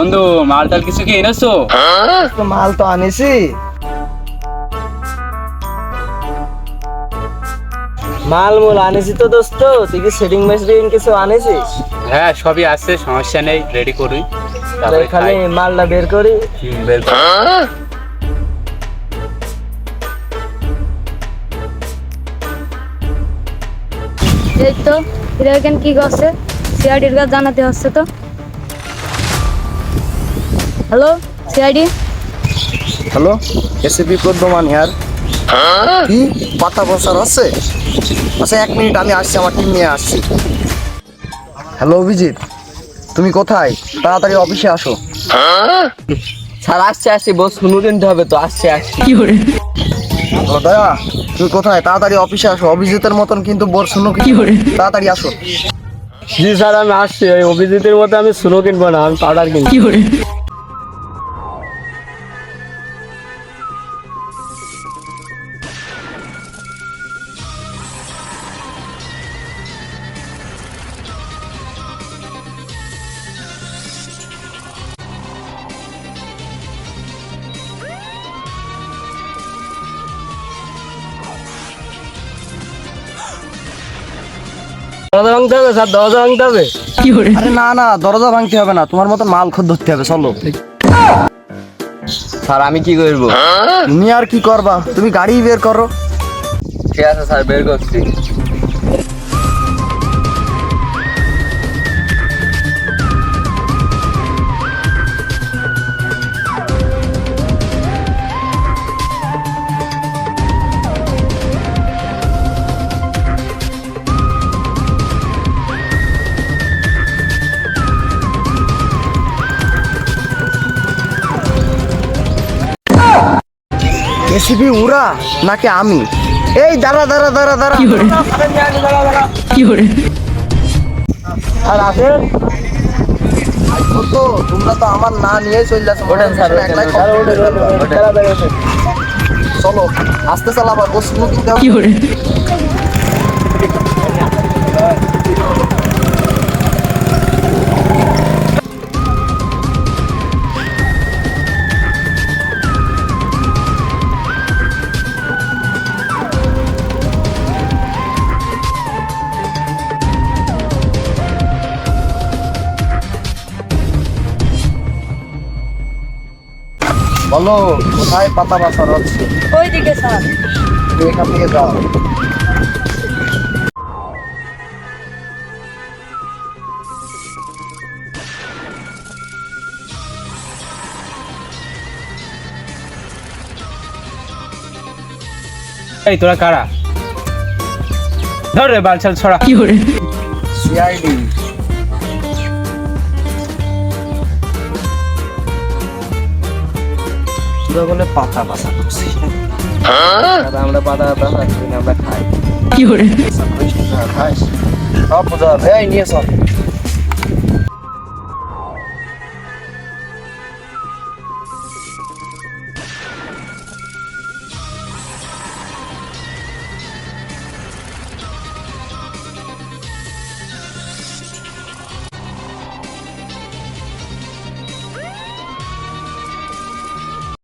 বন্ধু মালটাল কিছু কি এনেছো? মাল তো আনিছি, মাল মূল আনিছি তো দোস্ত। তুই কি সেটিং মেশিং কিছু আনিছিস? হ্যাঁ সবই আছে, সমস্যা নেই, রেডি করি। খালি মালটা বের করি। বের কর। এই তো এরা এখানে কি করছে? সিআইডির কাছে জানাতে হচ্ছে তো। Hello CID. Hello, ACP Pradyuman ইয়ার। কি পাতা বসার আছে? আচ্ছা 1 মিনিট, আমি আসছি, আমার টিম নিয়ে আসছি। হ্যালো অভিজিৎ, তুমি কোথায়? তাড়াতাড়ি অফিসে আসো। স্যার আসছে আসছে, বস শুনু কিনতে হবে তো, আসছে আসছে। হ্যালো দয়া, তুমি কোথায়? তাড়াতাড়ি অফিসে আসো। অভিজিতের মতন কিন্তু বোর শুনো কি, তাড়াতাড়ি আসো। জি স্যার আমি আসছি, ওই অভিজিতের মতো আমি শুনো কিনবো না, আমি পাউডার কিনবো। দরজা ভাঙতে হবে স্যার, দরজা ভাঙতে হবে। আরে না না, দরজা ভাঙতে হবে না, তোমার মতো মাল খোদ ধরতে হবে, চলো। স্যার আমি কি করবো? তুমি আর কি করবা, তুমি গাড়ি বের করো। ঠিক আছে স্যার, বের করছি। এসিপি উড়া নাকি আমি? এই দাঁড়া দাঁড়া দাঁড়া দাঁড়া। আর আসে তো, তোমরা তো আমার না নিয়ে চলে যাচ্ছ। ওঠেন স্যার, ওঠেন, একলাই স্যার, ওঠেন, ওঠেন। চলো আস্তে চালাবার, ও শুনো কিন্তু। বলো কোথায় পাতা বাসার হচ্ছে? ওইদিকে স্যার। তুমি এখান থেকে যাও। এই তোরা কারা? ধর রে বালছাল ছড়া। সিআইডি। তোরা বলে পাতা বাসা করছিস? আমরা পাতা পাতা আমরা খাই। খাইস? সব বোঝা যাবে। এই নিয়ে চল।